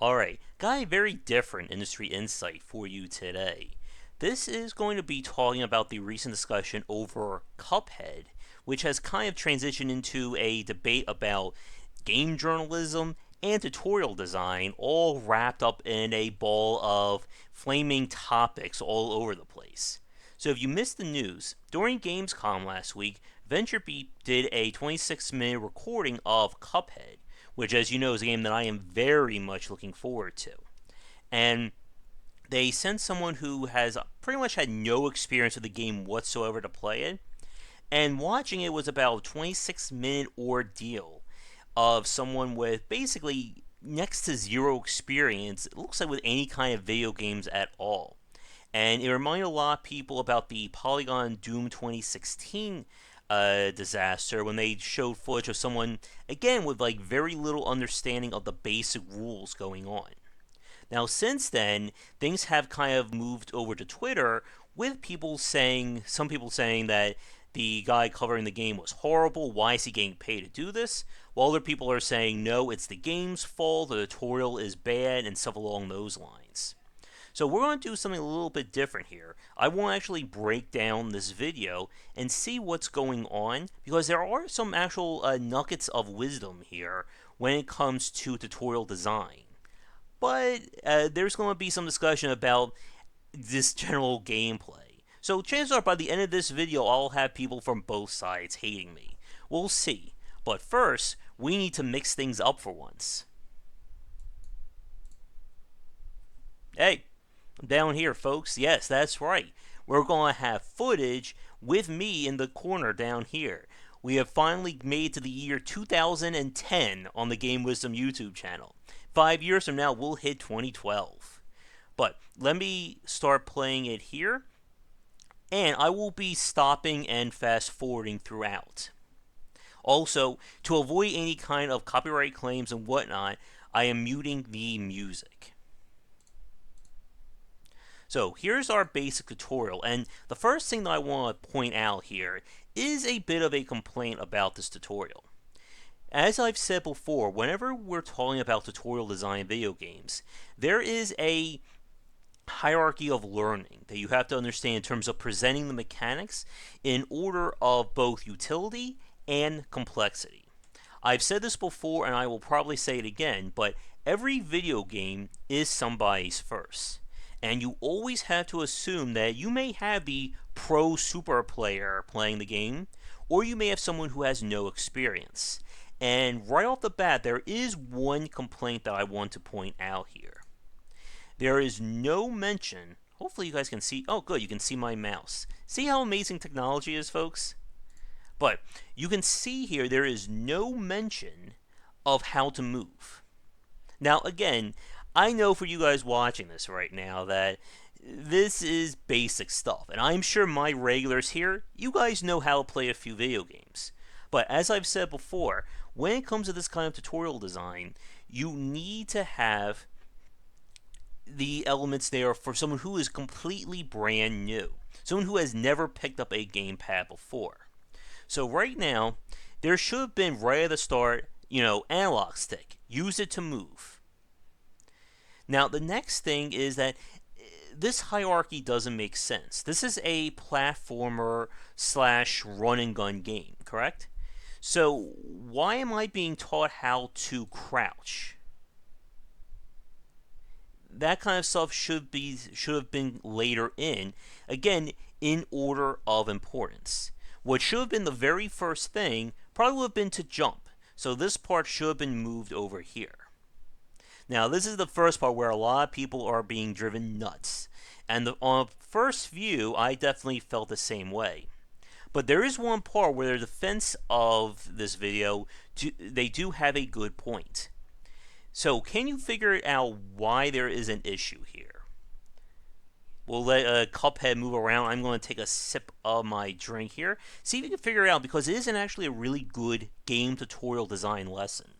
Alright, got a very different industry insight for you today. This is going to be talking about the recent discussion over Cuphead, which has kind of transitioned into a debate about game journalism and tutorial design, all wrapped up in a ball of flaming topics all over the place. So if you missed the news, during Gamescom last week, Venturebeat did a 26-minute recording of Cuphead, which, as you know, is a game that I am very much looking forward to. And they sent someone who has pretty much had no experience with the game whatsoever to play it, and watching it was about a 26-minute ordeal of someone with basically next to zero experience, it looks like, with any kind of video games at all. And it reminded a lot of people about the Polygon Doom 2016 disaster when they showed footage of someone, again, with like very little understanding of the basic rules going on. Now, since then, things have kind of moved over to Twitter with some people saying that the guy covering the game was horrible, why is he getting paid to do this? While other people are saying, no, it's the game's fault, the tutorial is bad, and stuff along those lines. So we're going to do something a little bit different here. I want to actually break down this video and see what's going on, because there are some actual nuggets of wisdom here when it comes to tutorial design. But there's going to be some discussion about this general gameplay. So chances are by the end of this video I'll have people from both sides hating me. We'll see. But first, we need to mix things up for once. Hey, I'm down here, folks. Yes, that's right. We're going to have footage with me in the corner down here. We have finally made to the year 2010 on the Game Wisdom YouTube channel. 5 years from now, we'll hit 2012. But let me start playing it here, and I will be stopping and fast forwarding throughout. Also, to avoid any kind of copyright claims and whatnot, I am muting the music. So here's our basic tutorial, and the first thing that I want to point out here is a bit of a complaint about this tutorial. As I've said before, whenever we're talking about tutorial design video games, there is a hierarchy of learning that you have to understand in terms of presenting the mechanics in order of both utility and complexity. I've said this before and I will probably say it again, but every video game is somebody's first. And you always have to assume that you may have the pro super player playing the game, or you may have someone who has no experience. And right off the bat, there is one complaint that I want to point out here. There is no mention, hopefully you guys can see, oh good, you can see my mouse. See how amazing technology is, folks? But you can see here there is no mention of how to move. Now again, I know for you guys watching this right now that this is basic stuff, and I'm sure my regulars here, you guys know how to play a few video games. But as I've said before, when it comes to this kind of tutorial design, you need to have the elements there for someone who is completely brand new, someone who has never picked up a gamepad before. So right now, there should have been right at the start, analog stick, use it to move. Now the next thing is that this hierarchy doesn't make sense. This is a platformer / run and gun game, correct? So why am I being taught how to crouch? That kind of stuff should have been later in, again, in order of importance. What should have been the very first thing probably would have been to jump. So this part should have been moved over here. Now, this is the first part where a lot of people are being driven nuts. And on first view, I definitely felt the same way. But there is one part where the defense of this video, they do have a good point. So, can you figure out why there is an issue here? We'll let Cuphead move around. I'm going to take a sip of my drink here. See if you can figure it out, because it isn't actually a really good game tutorial design lesson.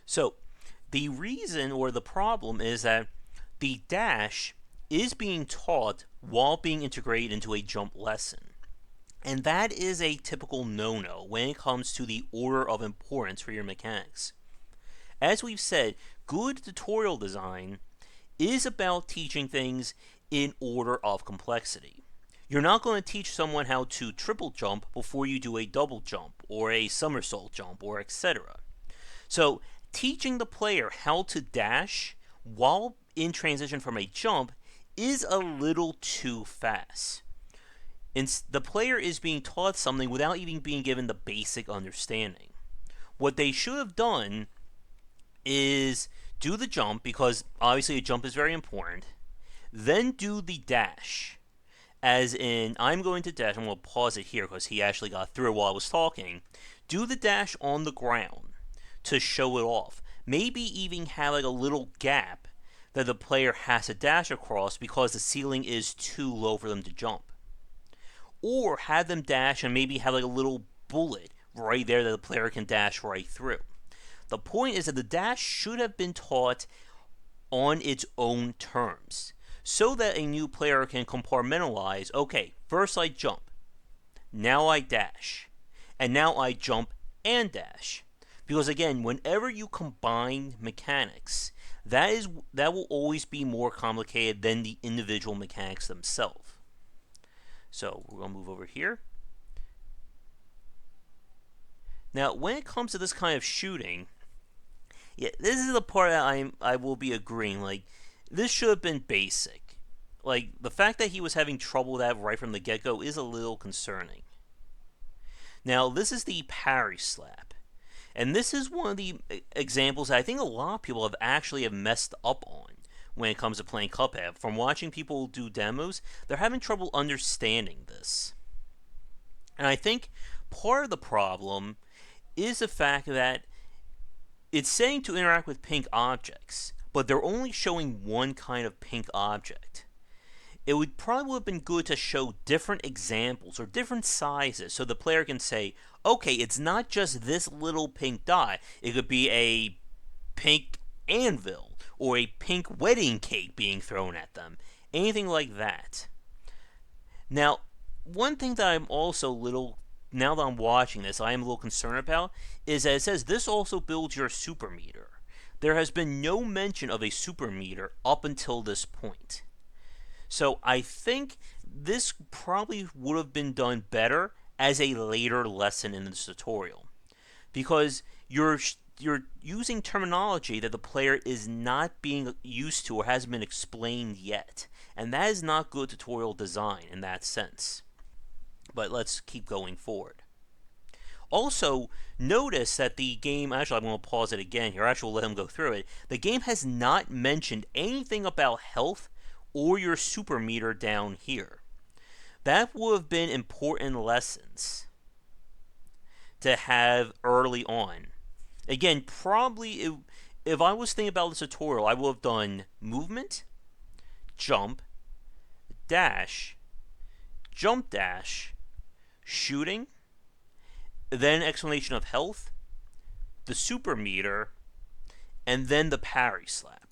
So, the reason or the problem is that the dash is being taught while being integrated into a jump lesson. And that is a typical no-no when it comes to the order of importance for your mechanics. As we've said, good tutorial design is about teaching things in order of complexity. You're not going to teach someone how to triple jump before you do a double jump or a somersault jump or etc. So, teaching the player how to dash while in transition from a jump is a little too fast. The player is being taught something without even being given the basic understanding. What they should have done is do the jump, because obviously a jump is very important, then do the dash. As in, I'm going to dash, I'm going to pause it here because he actually got through while I was talking. Do the dash on the ground to show it off. Maybe even have like a little gap that the player has to dash across because the ceiling is too low for them to jump. Or have them dash and maybe have like a little bullet right there that the player can dash right through. The point is that the dash should have been taught on its own terms, so that a new player can compartmentalize, okay, first I jump, now I dash, and now I jump and dash. Because again, whenever you combine mechanics, that will always be more complicated than the individual mechanics themselves. So we're going to move over here. Now, when it comes to this kind of shooting, yeah, this is the part that I will be agreeing. Like, this should have been basic. Like, the fact that he was having trouble with that right from the get-go is a little concerning. Now, this is the parry slap. And this is one of the examples that I think a lot of people have messed up on when it comes to playing Cuphead. From watching people do demos, they're having trouble understanding this. And I think part of the problem is the fact that it's saying to interact with pink objects, but they're only showing one kind of pink object. It would probably have been good to show different examples or different sizes so the player can say, okay, it's not just this little pink dot. It could be a pink anvil or a pink wedding cake being thrown at them. Anything like that. Now, one thing that I'm also now that I'm watching this, I am a little concerned about is that it says this also builds your super meter. There has been no mention of a super meter up until this point. So I think this probably would have been done better as a later lesson in this tutorial, because you're using terminology that the player is not being used to or hasn't been explained yet, and that is not good tutorial design in that sense. But let's keep going forward. Also, notice that the game, actually I'm going to pause it again here, actually we'll let him go through it. The game has not mentioned anything about health or your super meter down here. That would have been important lessons to have early on. Again, probably if I was thinking about this tutorial, I would have done movement, jump, dash, jump dash, shooting, then explanation of health, the super meter, and then the parry slap.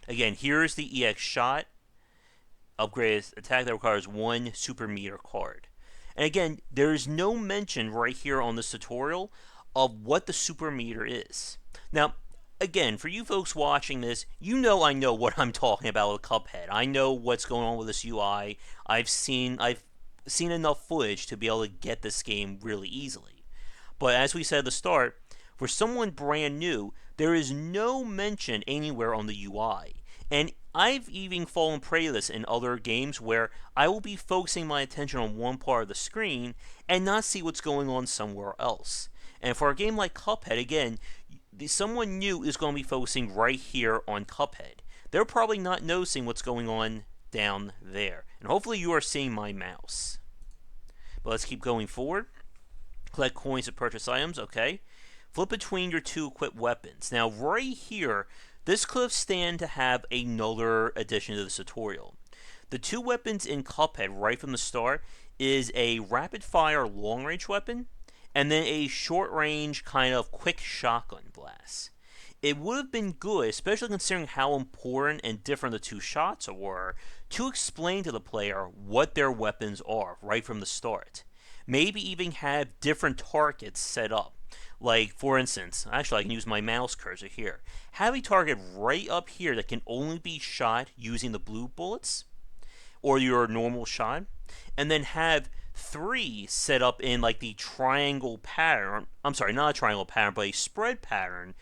Again, here's the EX shot. Upgraded attack that requires one super meter card. And again, there is no mention right here on this tutorial of what the super meter is. Now, again, for you folks watching this, you know I know what I'm talking about with Cuphead. I know what's going on with this UI. I've seen enough footage to be able to get this game really easily. But as we said at the start, for someone brand new, there is no mention anywhere on the UI. And I've even fallen prey to this in other games where I will be focusing my attention on one part of the screen and not see what's going on somewhere else. And for a game like Cuphead, again, someone new is going to be focusing right here on Cuphead. They're probably not noticing what's going on down there. And hopefully you are seeing my mouse. But let's keep going forward. Collect coins to purchase items, okay. Flip between your two equipped weapons. Now right here, this could stand to have another addition to this tutorial. The two weapons in Cuphead right from the start is a rapid fire long range weapon and then a short range kind of quick shotgun blast. it would have been good, especially considering how important and different the two shots were, to explain to the player what their weapons are right from the start. Maybe even have different targets set up. Like, for instance, actually, I can use my mouse cursor here. Have a target right up here that can only be shot using the blue bullets, or your normal shot, and then have three set up in like the triangle pattern. I'm sorry, not a triangle pattern, but a spread pattern,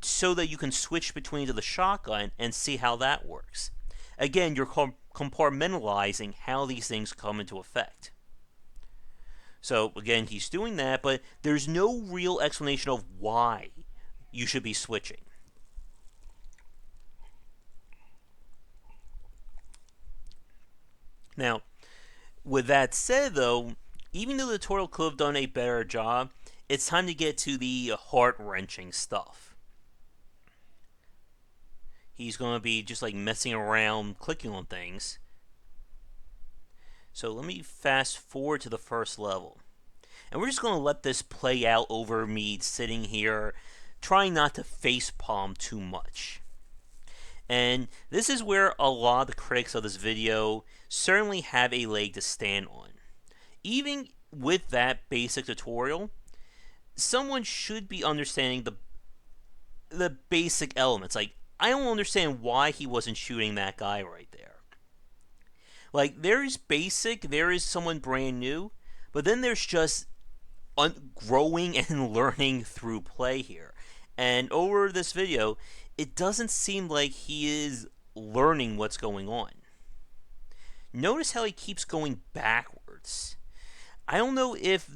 so that you can switch between to the shotgun and see how that works. Again, you're compartmentalizing how these things come into effect. So again, he's doing that, but there's no real explanation of why you should be switching. Now, with that said, though, even though the tutorial could have done a better job, it's time to get to the heart-wrenching stuff. He's going to be just like messing around, clicking on things. So let me fast forward to the first level. And we're just going to let this play out over me sitting here, trying not to facepalm too much. And this is where a lot of the critics of this video certainly have a leg to stand on. Even with that basic tutorial, someone should be understanding the basic elements. Like, I don't understand why he wasn't shooting that guy right there. Like, there is basic, there is someone brand new, but then there's just growing and learning through play here. And over this video, it doesn't seem like he is learning what's going on. Notice how he keeps going backwards. I don't know if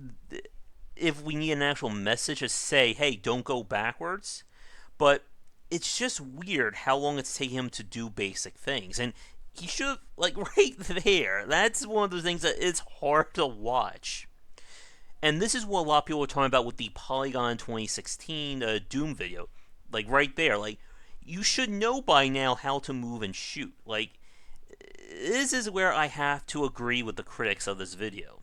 we need an actual message to say, hey, don't go backwards, but it's just weird how long it's taking him to do basic things. And he should, like, right there, that's one of those things that it's hard to watch. And this is what a lot of people are talking about with the Polygon 2016 Doom video. Like, right there, like, you should know by now how to move and shoot. Like, this is where I have to agree with the critics of this video.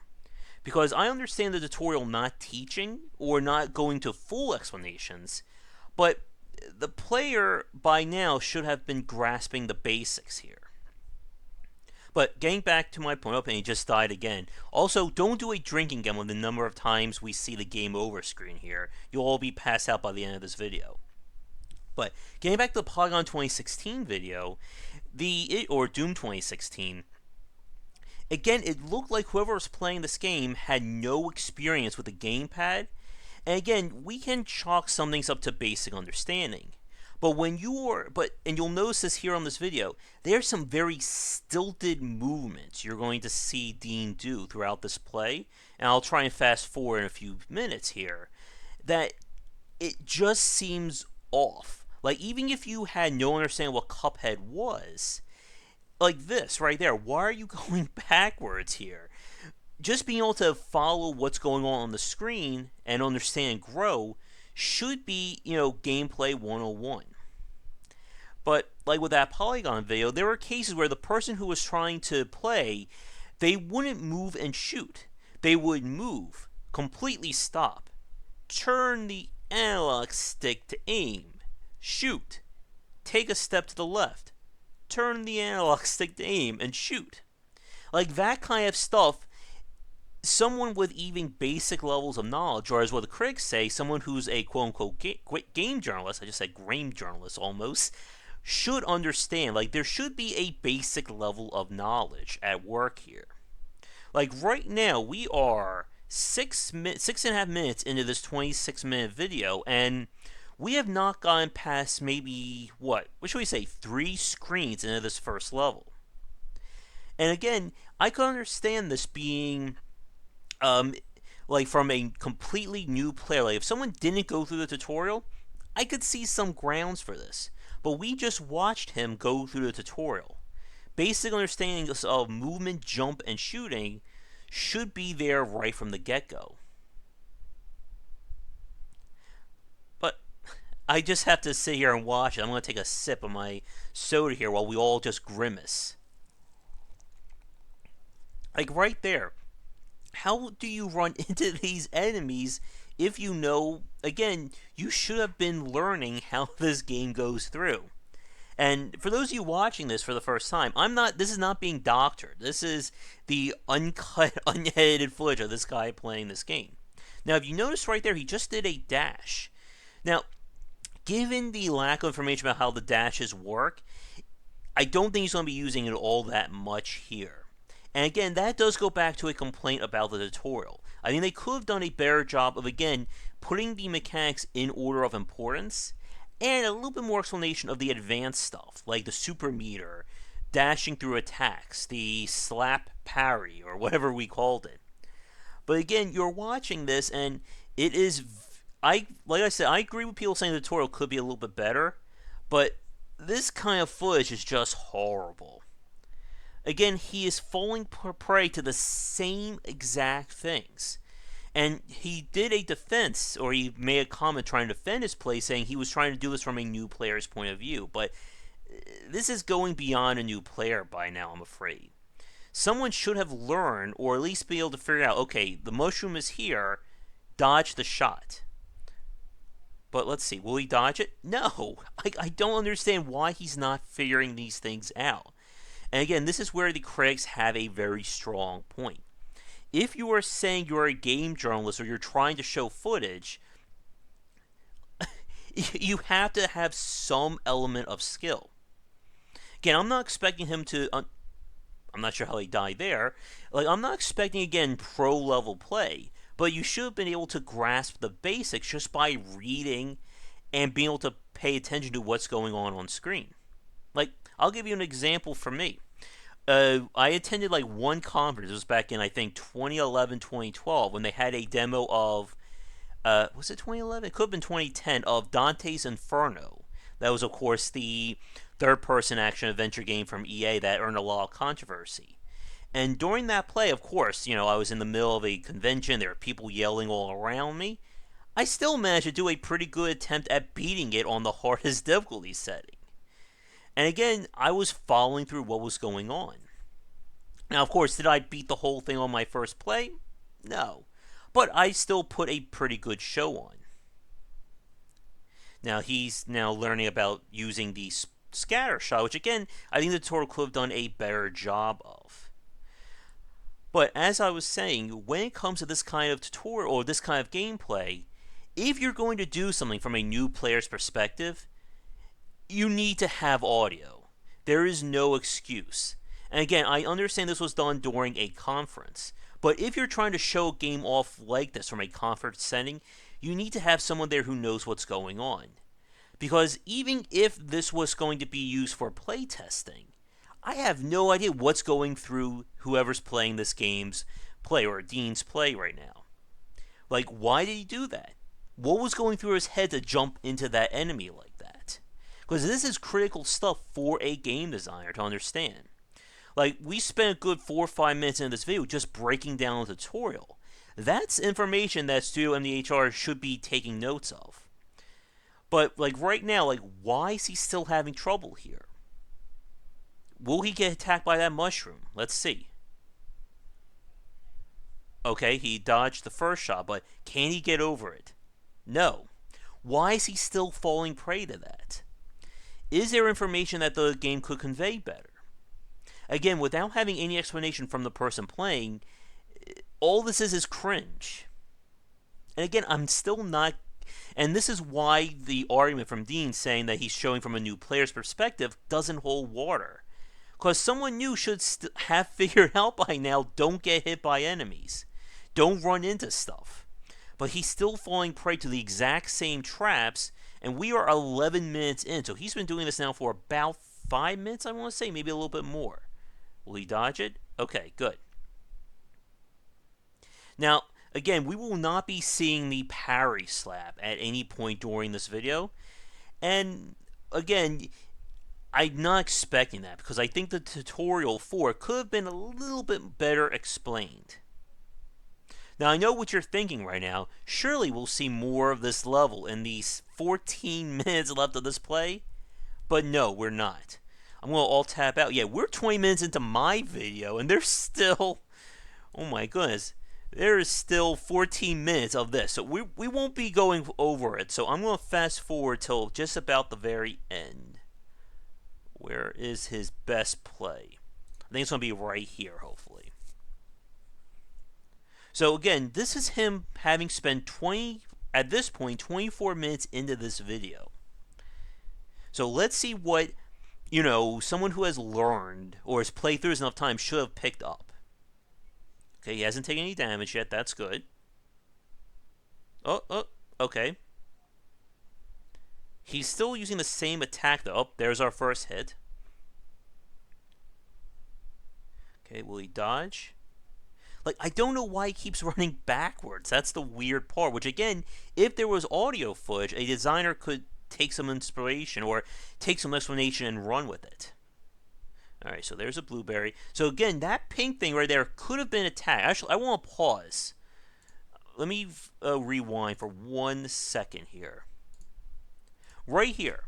Because I understand the tutorial not teaching or not going to full explanations, but the player by now should have been grasping the basics here. But getting back to my point, and he just died again. Also, don't do a drinking game with the number of times we see the game over screen here. You'll all be passed out by the end of this video. But getting back to the Polygon 2016 video, or Doom 2016, again, it looked like whoever was playing this game had no experience with the gamepad. And again, we can chalk some things up to basic understanding. But and you'll notice this here on this video, there's some very stilted movements you're going to see Dean do throughout this play, and I'll try and fast forward in a few minutes here, that it just seems off. Like, even if you had no understanding what Cuphead was, like this right there, why are you going backwards here? Just being able to follow what's going on the screen and understand and grow should be, gameplay 101. But, like with that Polygon video, there were cases where the person who was trying to play, they wouldn't move and shoot. They would move, completely stop, turn the analog stick to aim, shoot, take a step to the left, turn the analog stick to aim, and shoot. Like, that kind of stuff, someone with even basic levels of knowledge, or as what the critics say, someone who's a quote-unquote game journalist, I just said game journalist almost, should understand. Like, there should be a basic level of knowledge at work here. Like, right now, we are 6.5 minutes into this 26-minute video, and we have not gotten past maybe, what should we say, 3 screens into this first level. And again, I could understand this being like from a completely new player. Like, if someone didn't go through the tutorial, I could see some grounds for this. But we just watched him go through the tutorial. Basic understanding of movement, jump, and shooting should be there right from the get-go. But I just have to sit here and watch it. I'm going to take a sip of my soda here while we all just grimace. Like, right there. How do you run into these enemies if you know, again, you should have been learning how this game goes through. And for those of you watching this for the first time, this is not being doctored. This is the uncut, unedited footage of this guy playing this game. Now, if you notice right there, he just did a dash. Now, given the lack of information about how the dashes work, I don't think he's going to be using it all that much here. And again, that does go back to a complaint about the tutorial. I think they could have done a better job of, again, putting the mechanics in order of importance, and a little bit more explanation of the advanced stuff, like the super meter, dashing through attacks, the slap parry, or whatever we called it. But again, you're watching this, and it is, like I said, I agree with people saying the tutorial could be a little bit better, but this kind of footage is just horrible. Again, he is falling prey to the same exact things. And he did a defense, or he made a comment trying to defend his play, saying he was trying to do this from a new player's point of view. But this is going beyond a new player by now, I'm afraid. Someone should have learned, or at least be able to figure out, okay, the mushroom is here, dodge the shot. But let's see, will he dodge it? No. I don't understand why he's not figuring these things out. And again, this is where the critics have a very strong point. If you are saying you're a game journalist or you're trying to show footage, you have to have some element of skill. Again, I'm not expecting him to... I'm not sure how he died there. I'm not expecting, again, pro-level play, but you should have been able to grasp the basics just by reading and being able to pay attention to what's going on screen. I'll give you an example from me. I attended one conference. It was back in, I think, 2011, 2012, when they had a demo of, was it 2011? It could have been 2010, of Dante's Inferno. That was, of course, the third-person action-adventure game from EA that earned a lot of controversy. And during that play, of course, I was in the middle of a convention. There were people yelling all around me. I still managed to do a pretty good attempt at beating it on the hardest difficulty setting. And again, I was following through what was going on. Now, of course, did I beat the whole thing on my first play? No. But I still put a pretty good show on. Now, he's now learning about using the scatter shot, which again, I think the tutorial could have done a better job of. But as I was saying, when it comes to this kind of tutorial or this kind of gameplay, if you're going to do something from a new player's perspective, you need to have audio. There is no excuse. And again, I understand this was done during a conference, but if you're trying to show a game off like this from a conference setting, you need to have someone there who knows what's going on. Because even if this was going to be used for playtesting, I have no idea what's going through whoever's playing this game's play, or Dean's play right now. Why did he do that? What was going through his head to jump into that enemy like that? Because this is critical stuff for a game designer to understand. We spent a good 4 or 5 minutes in this video just breaking down the tutorial. That's information that Studio MDHR should be taking notes of. But, right now, why is he still having trouble here? Will he get attacked by that mushroom? Let's see. Okay, he dodged the first shot, but can he get over it? No. Why is he still falling prey to that? Is there information that the game could convey better? Again, without having any explanation from the person playing, all this is cringe. And again, I'm still not... And this is why the argument from Dean saying that he's showing from a new player's perspective doesn't hold water. Because someone new should have figured out by now, don't get hit by enemies. Don't run into stuff. But he's still falling prey to the exact same traps, and we are 11 minutes in. So he's been doing this now for about 5 minutes, I want to say, maybe a little bit more. Will he dodge it? Okay, good. Now, again, we will not be seeing the parry slap at any point during this video. And, again, I'm not expecting that, because I think the tutorial for it could have been a little bit better explained. Now, I know what you're thinking right now. Surely we'll see more of this level in these 14 minutes left of this play. But no, we're not. I'm going to all tap out. Yeah, we're 20 minutes into my video, and there's still... Oh my goodness. There is still 14 minutes of this, so we won't be going over it. So I'm going to fast forward till just about the very end. Where is his best play? I think it's going to be right here, hopefully. So again, this is him having spent 20, at this point, 24 minutes into this video. So let's see what, someone who has learned or has played through this enough time should have picked up. Okay, he hasn't taken any damage yet. That's good. Oh, okay. He's still using the same attack, though. Oh, there's our first hit. Okay, will he dodge? Like, I don't know why he keeps running backwards. That's the weird part. Which, again, if there was audio footage, a designer could take some inspiration or take some explanation and run with it. Alright, so there's a blueberry. So, again, that pink thing right there could have been attacked. Actually, I want to pause. Let me rewind for 1 second here. Right here.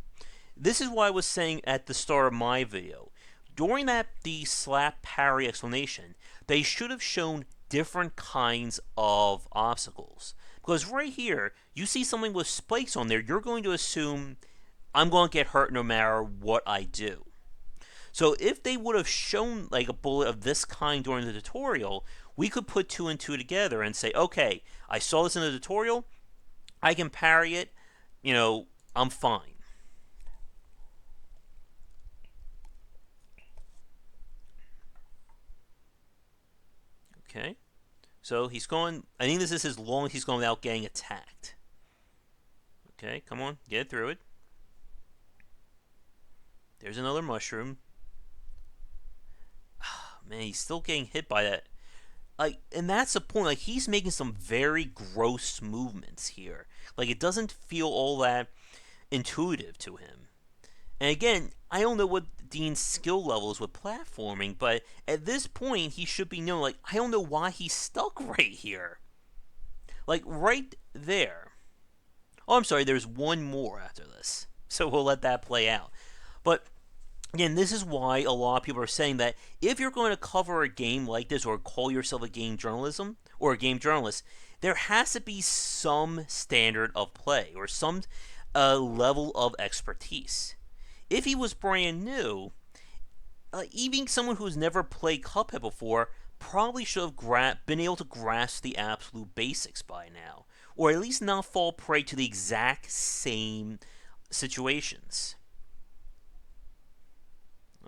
This is what I was saying at the start of my video. During the slap parry explanation, they should have shown different kinds of obstacles. Because right here, you see something with spikes on there, you're going to assume I'm going to get hurt no matter what I do. So if they would have shown like a bullet of this kind during the tutorial, we could put 2 and 2 together and say, okay, I saw this in the tutorial, I can parry it, I'm fine. Okay, so he's going, I think this is as long as he's going without getting attacked. Okay, come on, get through it. There's another mushroom. Man, he's still getting hit by that. Like, and that's the point. Like, he's making some very gross movements here. Like, it doesn't feel all that intuitive to him. And again, I don't know what Dean's skill level is with platforming, but at this point, he should be known. Like, I don't know why he's stuck right here. Like, right there. Oh, I'm sorry, there's one more after this. So we'll let that play out. But again, this is why a lot of people are saying that if you're going to cover a game like this or call yourself a game journalism or a game journalist, there has to be some standard of play or some level of expertise. If he was brand new, even someone who's never played Cuphead before probably should have been able to grasp the absolute basics by now, or at least not fall prey to the exact same situations.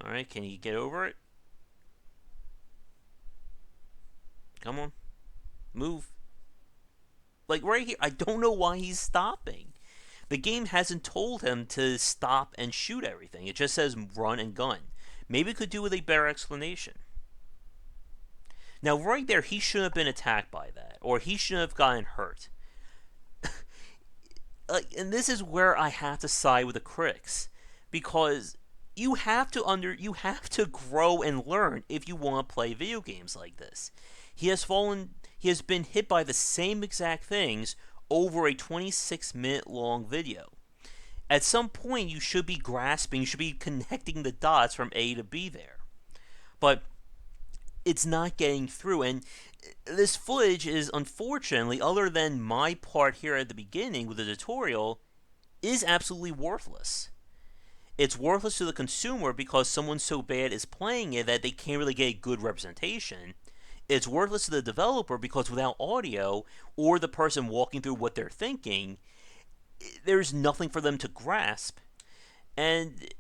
Alright, can you get over it? Come on. Move. Like right here, I don't know why he's stopping. The game hasn't told him to stop and shoot everything. It just says run and gun. Maybe it could do with a better explanation. Now, right there, he shouldn't have been attacked by that, or he shouldn't have gotten hurt. And this is where I have to side with the critics, because you have to grow and learn if you want to play video games like this. He has been hit by the same exact things over a 26-minute long video. At some point, you should be grasping, you should be connecting the dots from A to B there. But it's not getting through, and this footage is, unfortunately, other than my part here at the beginning with the tutorial, is absolutely worthless. It's worthless to the consumer because someone so bad is playing it that they can't really get a good representation. It's worthless to the developer because without audio or the person walking through what they're thinking, there's nothing for them to grasp. And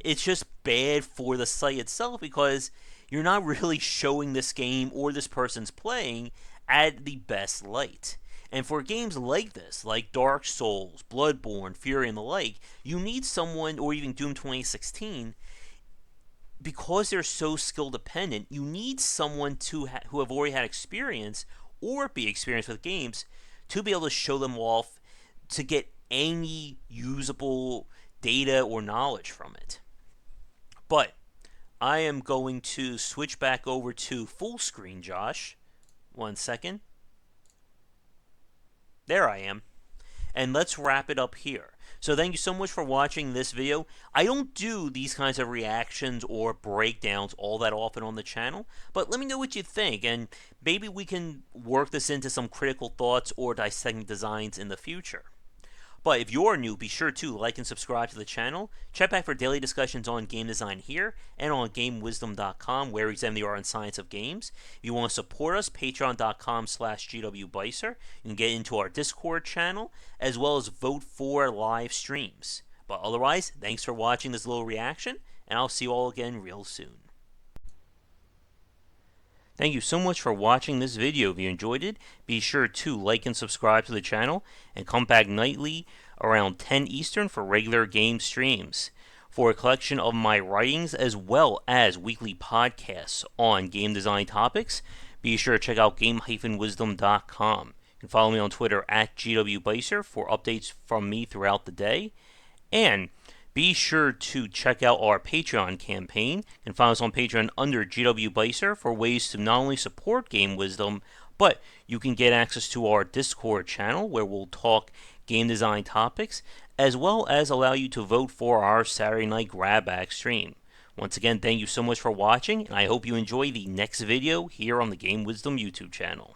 it's just bad for the site itself because you're not really showing this game or this person's playing at the best light. And for games like this, like Dark Souls, Bloodborne, Fury, and the like, you need someone, or even Doom 2016, because they're so skill dependent, you need someone who have already had experience or be experienced with games to be able to show them off to get any usable data or knowledge from it. But I am going to switch back over to full screen, Josh. 1 second. There I am. And let's wrap it up here. So thank you so much for watching this video. I don't do these kinds of reactions or breakdowns all that often on the channel, but let me know what you think, and maybe we can work this into some critical thoughts or dissecting designs in the future. But if you're new, be sure to like and subscribe to the channel. Check back for daily discussions on game design here and on GameWisdom.com, where we examine the art and science of games. If you want to support us, patreon.com/GWBicer. You can get into our Discord channel, as well as vote for live streams. But otherwise, thanks for watching this little reaction, and I'll see you all again real soon. Thank you so much for watching this video. If you enjoyed it, be sure to like and subscribe to the channel, and come back nightly around 10 Eastern for regular game streams. For a collection of my writings as well as weekly podcasts on game design topics, be sure to check out game-wisdom.com. You can follow me on Twitter at GWBicer for updates from me throughout the day. And be sure to check out our Patreon campaign. You can find us on Patreon under GWBicer for ways to not only support Game Wisdom, but you can get access to our Discord channel where we'll talk game design topics, as well as allow you to vote for our Saturday night grab bag stream. Once again, thank you so much for watching, and I hope you enjoy the next video here on the Game Wisdom YouTube channel.